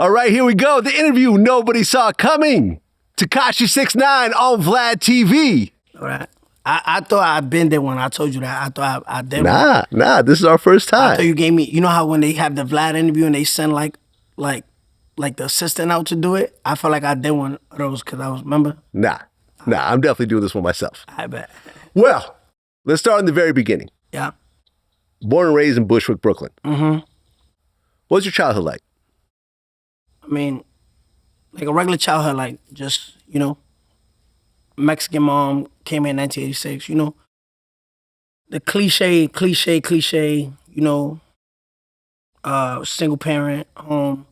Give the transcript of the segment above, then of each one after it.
All right, here we go. The interview nobody saw coming. Tekashi 6ix9ine on Vlad TV. All right. I thought I'd been there when I told you that. I thought I did. Nah. This is our first time. I thought you gave me. You know how when they have the Vlad interview and they send like the assistant out to do it. I felt like I did one of those because I was remember. Nah. I'm definitely doing this one myself. I bet. Well, let's start in the very beginning. Yeah. Born and raised in Bushwick, Brooklyn. Mm-hmm. What was your childhood like? I mean, like a regular childhood, like just Mexican mom came here in 1986. The cliche. Single parent home.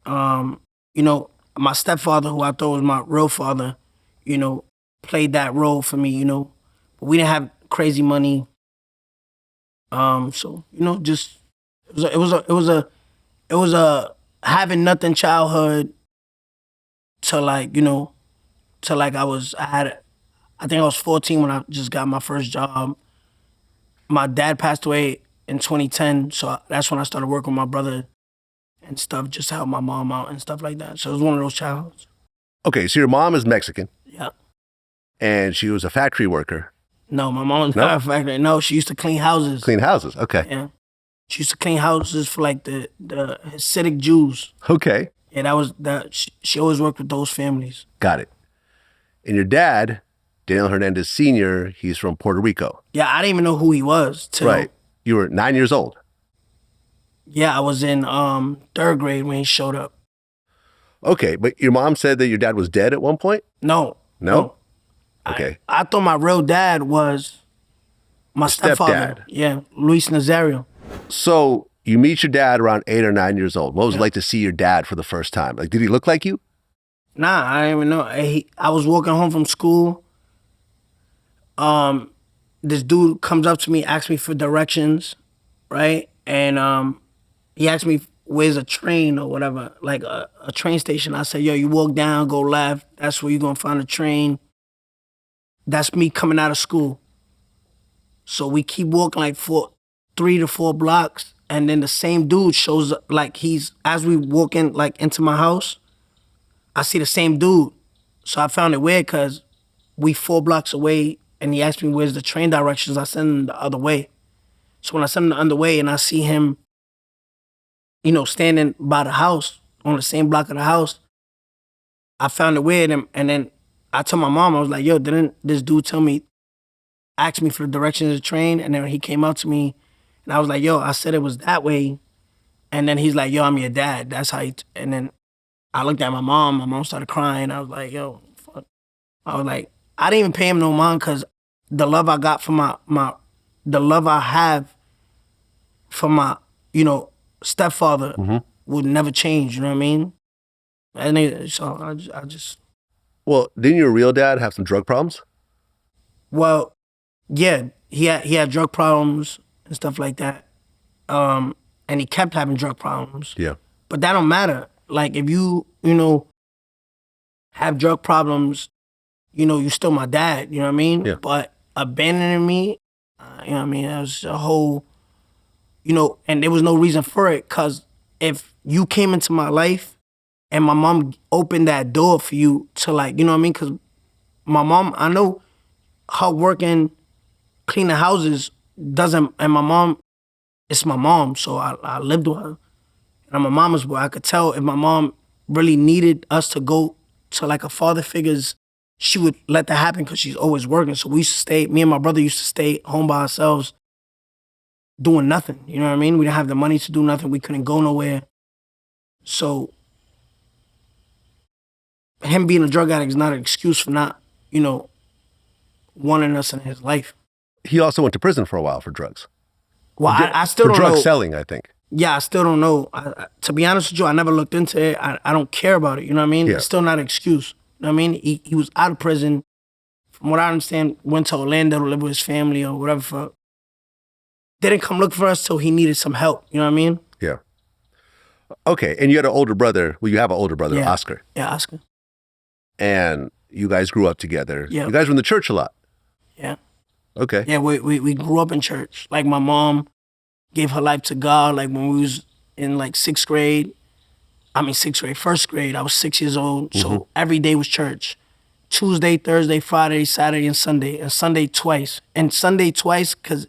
My stepfather, who I thought was my real father, played that role for me. But we didn't have crazy money. Just it was a having nothing childhood to I think I was 14 when I just got my first job. My dad passed away in 2010, so that's when I started working with my brother and stuff, just to help my mom out and stuff like that. So it was one of those childhoods. Okay, so your mom is Mexican. Yeah. And she was a factory worker. No, my mom was not a factory. No, she used to clean houses. Clean houses, okay. Yeah. She used to clean houses for like the Hasidic Jews. Okay. Yeah, she always worked with those families. Got it. And your dad, Daniel Hernandez Sr., he's from Puerto Rico. Yeah, I didn't even know who he was till... Right. You were 9 years old. Yeah, I was in third grade when he showed up. Okay, but your mom said that your dad was dead at one point? No. Okay. I thought my real dad was my stepfather. Stepdad. Yeah, Luis Nazario. So you meet your dad around 8 or 9 years old. What was it like to see your dad for the first time? Like, did he look like you? Nah, I didn't even know. I was walking home from school. This dude comes up to me, asks me for directions, right? And he asked me, where's a train or whatever, like a train station. I said, yo, you walk down, go left. That's where you're going to find a train. That's me coming out of school. So we keep walking like 3 to 4 blocks. And then the same dude shows up, like as we walk in, like into my house, I see the same dude. So I found it weird because we 4 blocks away and he asked me where's the train directions. I send him the other way. So when I send him the other way and I see him, standing by the house, on the same block of the house, I found it weird. And then I told my mom, I was like, yo, didn't this dude ask me for the directions of the train? And then he came up to me and I was like, yo, I said it was that way. And then he's like, yo, I'm your dad. That's how and then I looked at my mom started crying. I was like, yo, fuck. I was like, I didn't even pay him no mind because the love I got from the love I have for my, stepfather would never change, you know what I mean? And so I just... Well, didn't your real dad have some drug problems? Well, yeah, he had drug problems and stuff like that. And he kept having drug problems. Yeah. But that don't matter. Like if you have drug problems, you still my dad, you know what I mean? Yeah. But abandoning me, that was a whole, and there was no reason for it because if you came into my life and my mom opened that door for you to because my mom, I know her working, cleaning houses and my mom, it's my mom, so I lived with her. And I'm a mama's boy. I could tell if my mom really needed us to go to like a father figure's, she would let that happen because she's always working. So we used to stay, me and my brother used to stay home by ourselves doing nothing. You know what I mean? We didn't have the money to do nothing. We couldn't go nowhere. So him being a drug addict is not an excuse for not, wanting us in his life. He also went to prison for a while for drugs. Well, I still don't know. For drug selling, I think. Yeah, I still don't know. To be honest with you, I never looked into it. I don't care about it. You know what I mean? Yeah. It's still not an excuse. You know what I mean? He was out of prison. From what I understand, went to Orlando to live with his family or whatever. Didn't come look for us till he needed some help. You know what I mean? Yeah. Okay, and you had an older brother. Well, you have an older brother, yeah. Oscar. Yeah, Oscar. And you guys grew up together. Yeah. You guys were in the church a lot. Yeah. Okay. Yeah, we grew up in church. Like my mom gave her life to God. Like when we was in like 6th grade, sixth grade, first grade. I was 6 years old, so every day was church. Tuesday, Thursday, Friday, Saturday, and Sunday. And Sunday twice. And Sunday twice because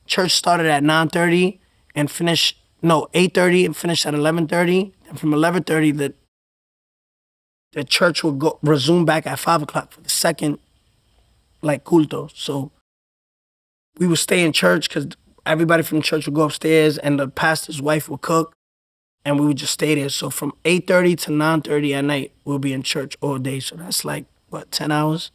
church started at 9:30 and finished, 8:30 and finished at 11:30. And from 11:30, the church would resume back at 5 o'clock for the second, culto. So we would stay in church because everybody from the church would go upstairs and the pastor's wife would cook. And we would just stay there. So from 8:30 to 9:30 at night, we'll be in church all day. So that's 10 hours?